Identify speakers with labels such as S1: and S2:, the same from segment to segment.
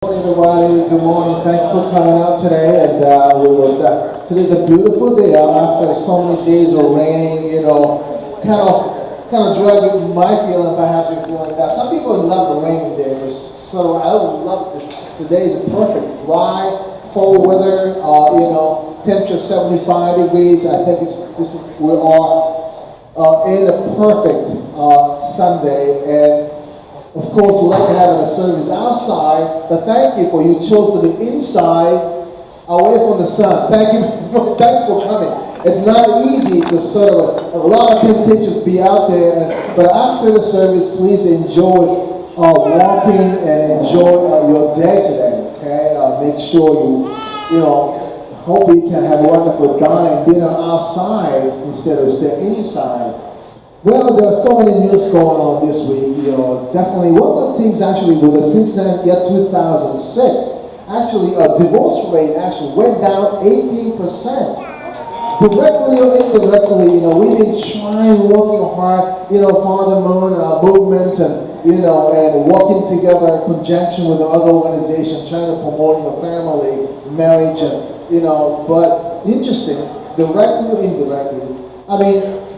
S1: Morning, everybody. Good morning. Thanks for coming out today. And today's a beautiful day after so many days of raining. Kind of dragging my feeling. Perhaps you're feeling that. Some people love the rainy day, so I would love this. Today's perfect, dry, fall weather. Temperature 75 degrees. I think we are in a perfect Sunday. And of course, we like to have a service outside, but thank you for you chose to be inside, away from the sun. Thank you, thank you for coming. It's not easy to sort of a lot of temptations to be out there, but after the service, please enjoy walking and enjoy your day today. Okay, make sure hope you can have a wonderful dinner outside instead of staying inside. Well, there are so many news going on this week. Definitely one of the things actually was that since the year 2006, actually a divorce rate actually went down 18%. Directly or indirectly, we've been trying, working hard, Father Moon and our movement and working together in conjunction with the other organization, trying to promote the family, marriage, but interesting, directly or indirectly.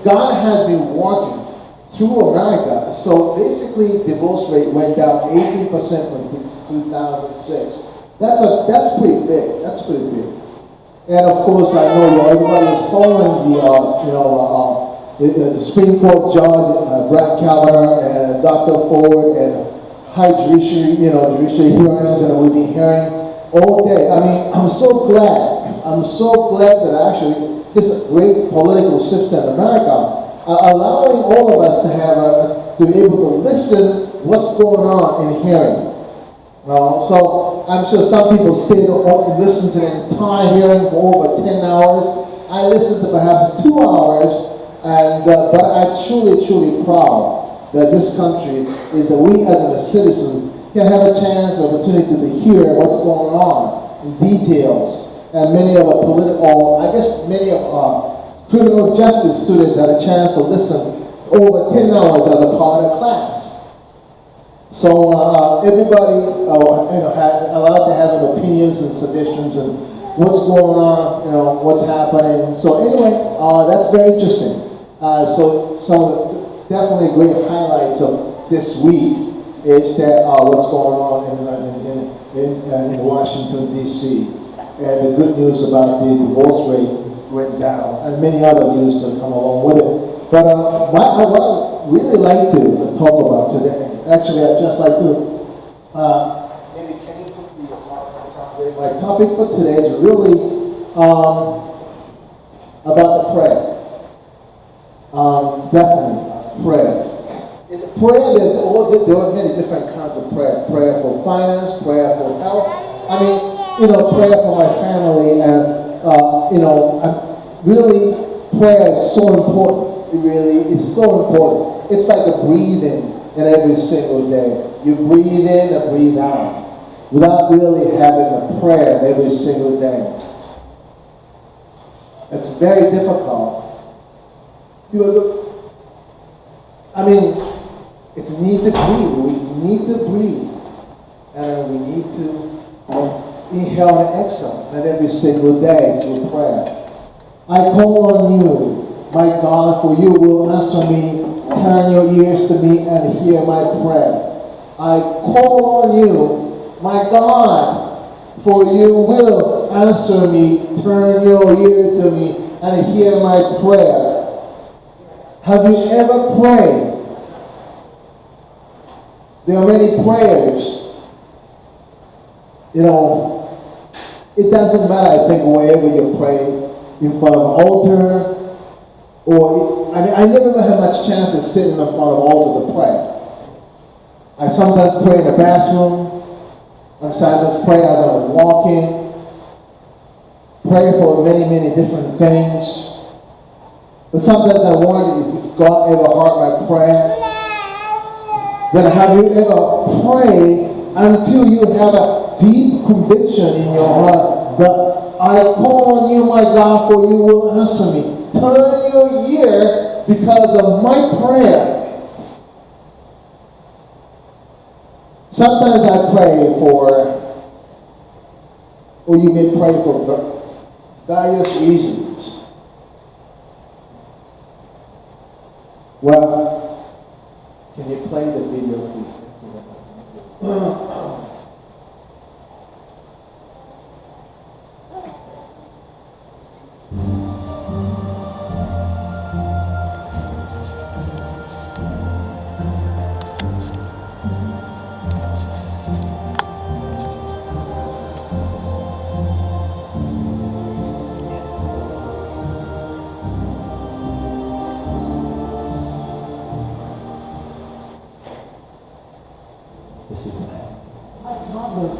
S1: God has been working through America. So basically, divorce rate went down 18% from 2006. That's pretty big. That's pretty big. And of course, I know everybody is following the Supreme Court Judge Brad Keller and Dr. Ford and high judiciary, judiciary hearings, and we've been hearing all day. I'm so glad. I'm so glad that actually this great political system in America, allowing all of us to be able to listen what's going on in hearing. So I'm sure some people stayed and listened to the entire hearing for over 10 hours. I listened to perhaps 2 hours, but I'm truly proud that this country is that we as a citizen can have a chance, an opportunity to hear what's going on in details. And many of many of our criminal justice students had a chance to listen over 10 hours as a part of class. So everybody had allowed to have opinions and suggestions and what's going on, what's happening. So anyway, that's very interesting. So some of the definitely great highlights of this week is that what's going on in Washington, D.C. And the good news about the divorce rate went down, and many other news to come along with it. But what I really like to talk about today, actually I'd just like to, maybe can you put the PowerPoint on? My topic for today is really about the prayer. Definitely, prayer. In the prayer, there are many different kinds of prayer. Prayer for finance, prayer for health. Prayer for my family, and really, prayer is so important. It really is so important. It's like a breathing in every single day. You breathe in and breathe out without really having a prayer every single day. It's very difficult. It's need to breathe. We need to breathe, and we need to inhale and exhale, and every single day through prayer. I call on you, my God, for you will answer me. Turn your ears to me and hear my prayer. I call on you, my God, for you will answer me. Turn your ear to me and hear my prayer. Have you ever prayed? There are many prayers. It doesn't matter, I think, wherever you pray, in front of an altar, or, I never had much chance of sitting in front of an altar to pray. I sometimes pray in the bathroom, I sometimes pray as I'm walking, pray for many different things. But sometimes I wonder if God ever heard my prayer. Then have you ever prayed until you have a deep conviction in your heart that I call on you, my God, for you will answer me. Turn your ear because of my prayer. Sometimes I pray for or you may pray for various reasons. Well, can you play the video, please?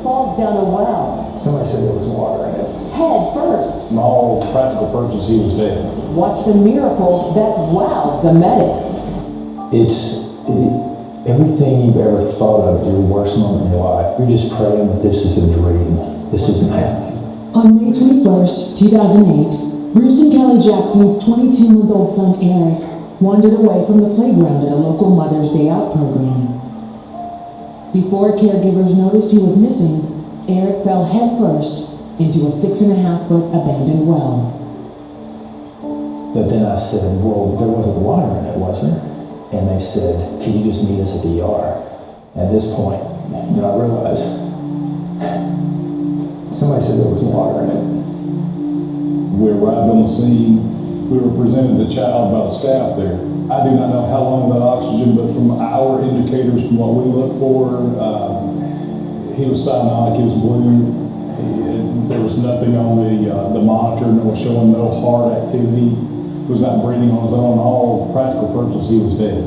S2: Falls down a well.
S3: Somebody said there was water in it.
S2: Head first.
S4: From all practical purposes, he was dead.
S2: Watch the miracle that wowed the medics.
S3: Everything you've ever thought of your worst moment in your life. You're just praying that this is a dream. This isn't happening.
S5: On May 21st, 2008, Bruce and Kelly Jackson's 22-month-old son Eric wandered away from the playground at a local Mother's Day Out program. Before caregivers noticed he was missing, Eric fell headfirst into a 6.5-foot abandoned well.
S3: But then I said, well, there wasn't water in it, was there? And they said, can you just meet us at the ER? At this point, I realized somebody said there was water in it.
S4: We arrived on the scene. We were presented the child by the staff there. I do not know how long that oxygen, but from our indicators, from what we look for, he was cyanotic, he was blue. There was nothing on the monitor, no showing no heart activity. He was not breathing on his own. All practical purposes, he was dead.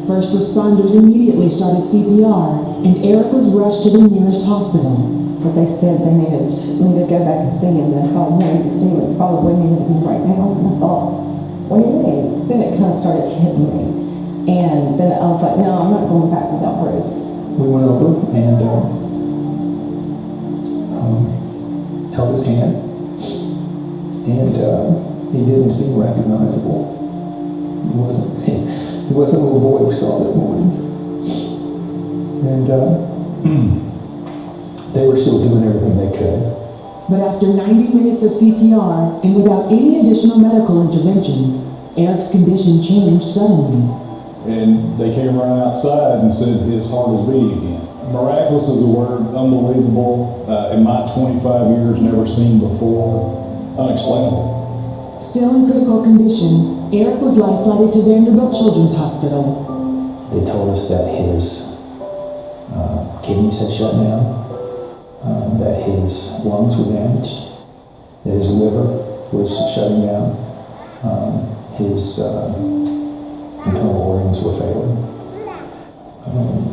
S5: First responders immediately started CPR, and Eric was rushed to the nearest hospital.
S2: But they said they needed to go back and see him. They thought, no, you see him, probably needed him right now. And I thought, what do you mean? Then it kind of started hitting me. And then I was like, no, I'm not going back without Bruce.
S3: We went over and held his hand, and he didn't seem recognizable. He wasn't a little boy we saw that morning. And they were still doing everything they could.
S5: But after 90 minutes of CPR and without any additional medical intervention, Eric's condition changed suddenly.
S4: And they came running outside and said his heart is beating again. Miraculous is the word, unbelievable, in my 25 years, never seen before, unexplainable.
S5: Still in critical condition, Eric was life-flighted to Vanderbilt Children's Hospital.
S3: They told us that his kidneys had shut down, that his lungs were damaged, that his liver was shutting down, his internal organs were failing.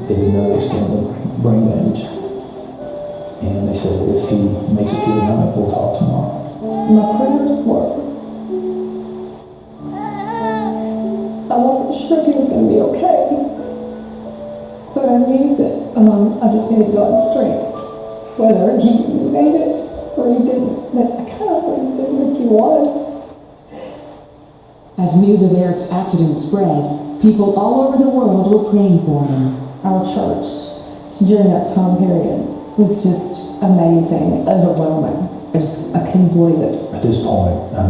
S3: They didn't know the extent of brain damage. And they said, if he makes it through the night, we'll talk tomorrow.
S2: My prayers worked. I wasn't sure if he was going to be okay, but I knew that I just needed God's strength. Whether he made it or he didn't, but I kind of really didn't think he was.
S5: As news of Eric's accident spread, people all over the world were praying for him.
S2: Our church, during that time period, was just amazing, overwhelming. I couldn't believe it.
S3: At this point, I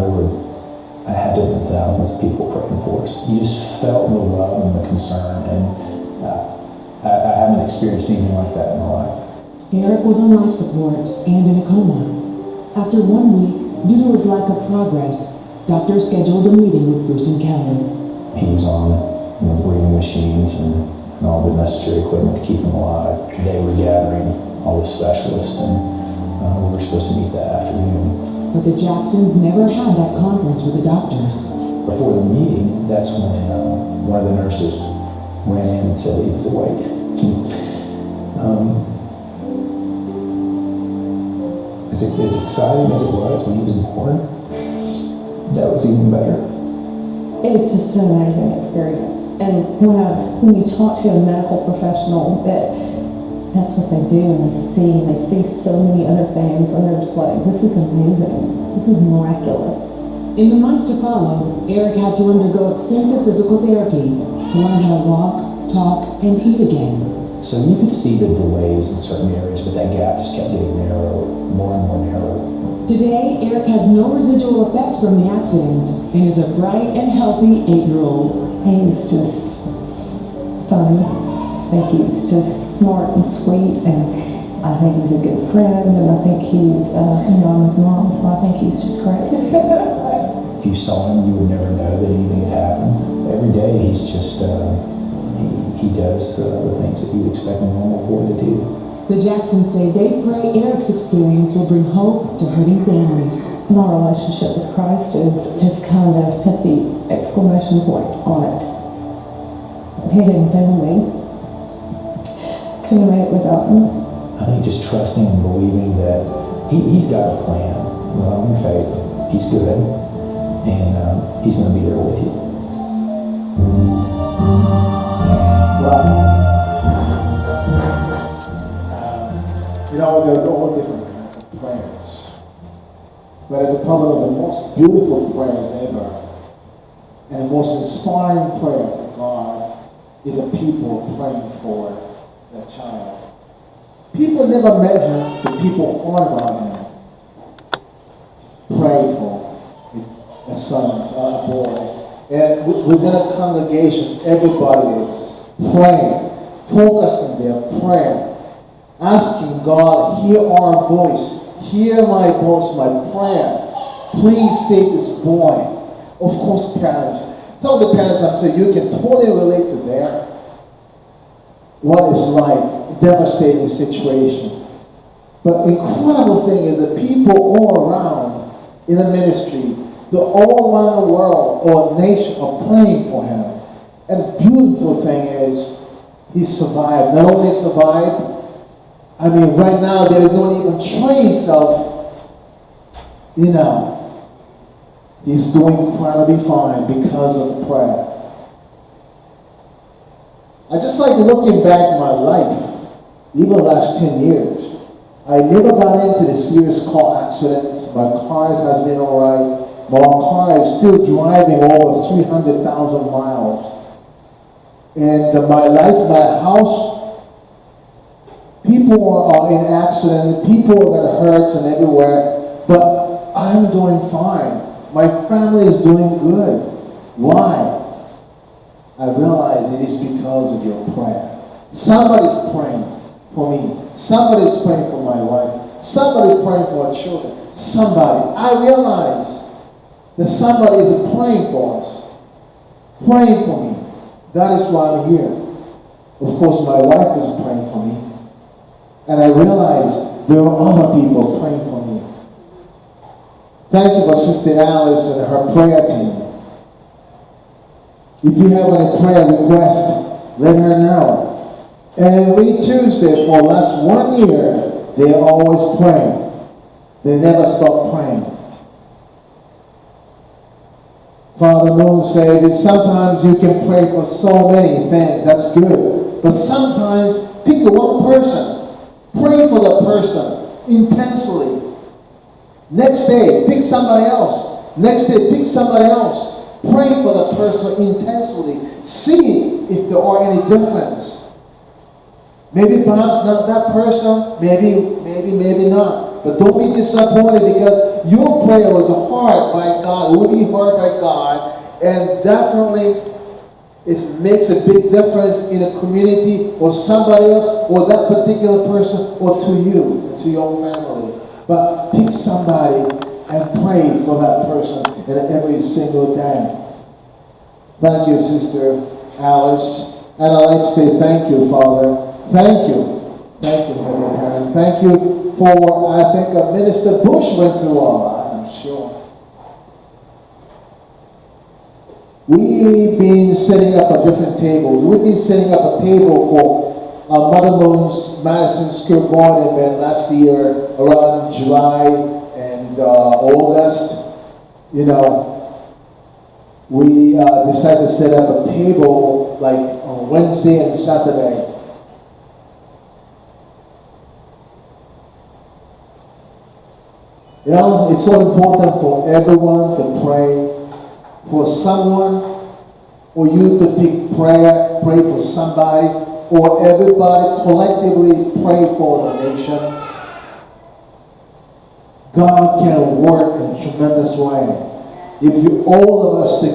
S3: had to have been thousands of people praying for us. You just felt the love and the concern, and I haven't experienced anything like that in my life.
S5: Eric was on life support and in a coma. After 1 week, due to his lack of progress, doctors scheduled a meeting with Bruce and Kelly.
S3: He was on breathing machines and all the necessary equipment to keep him alive. They were gathering all the specialists, and we were supposed to meet that afternoon.
S5: But the Jacksons never had that conference with the doctors.
S3: Before the meeting, that's when one of the nurses ran in and said he was awake. As exciting as it was when he was born, that was even better.
S2: It was just an amazing experience. And when you talk to a medical professional, that's what they do, and they see so many other things, and they're just like, this is amazing. This is miraculous.
S5: In the months to follow, Eric had to undergo extensive physical therapy to learn how to walk, talk, and eat again.
S3: So you could see the delays in certain areas, but that gap just kept getting narrower, more and more narrow.
S5: Today, Eric has no residual effects from the accident and is a bright and healthy 8-year-old.
S2: He's just fun. I think he's just smart and sweet, and I think he's a good friend, and I think he's, I'm his mom, so I think he's just great.
S3: If you saw him, you would never know that anything had happened. Every day, he's just, he does the things that you would expect a normal boy to do.
S5: The Jacksons say they pray Eric's experience will bring hope to hurting families.
S2: My relationship with Christ is kind of put the exclamation point on it. He didn't fail me. Couldn't have made it without him.
S3: I think just trusting and believing that he's got a plan. Well, in faith, he's good, and he's going to be there with you.
S1: Wow. There are all different kinds of prayers. But probably the most beautiful prayers ever and the most inspiring prayer for God is a people praying for their child. People never met him, but people heard about him. Pray for a son, a boy. And within a congregation, everybody is praying, focusing their prayer, asking God, hear our voice, hear my voice, my prayer. Please save this boy. Of course, parents. Some of the parents, I'm saying, you can totally relate to them. What it's like, devastating situation. But incredible thing is that people all around in the ministry, they're all around the world or nation are praying for him. And the beautiful thing is, he survived. Not only survived, right now there is not even trace of, he's doing incredibly fine because of the prayer. I just like looking back in my life, even the last 10 years. I never got into the serious car accidents. My car has been all right. My car is still driving over 300,000 miles. And my life, my house, people are in accidents, people that hurts and everywhere, but I'm doing fine. My family is doing good. Why? I realize it is because of your prayer. Somebody's praying for me. Somebody's praying for my wife. Somebody's praying for our children. Somebody. I realize that somebody is praying for us. Praying for me. That is why I'm here. Of course, my wife is praying for me. And I realize there are other people praying for me. Thank you for Sister Alice and her prayer team. If you have any prayer request, let her know. Every Tuesday for the last 1 year, they're always praying. They never stop praying. Father Moon said that sometimes you can pray for so many things. That's good. But sometimes pick one person. Pray for the person intensely. Next day, pick somebody else. Next day, pick somebody else. Pray for the person intensely. See if there are any difference. Maybe perhaps not that person, maybe not. But don't be disappointed because your prayer was heard by God, will be heard by God, and definitely it makes a big difference in a community or somebody else or that particular person or to you, to your family. But pick somebody and pray for that person and every single day. Thank you, Sister Alice. And I'd like to say thank you, Father. Thank you. Thank you for your parents. Thank you for, I think, Minister Bush went through all that, I'm sure. We've been setting up a different tables. We've been setting up a table for Mother Moon's Madison Square Garden event last year around July and August. We decided to set up a table like on Wednesday and Saturday. It's so important for everyone to pray for someone, or you to pray for somebody, or everybody collectively pray for the nation, God can work in a tremendous way. If all of us together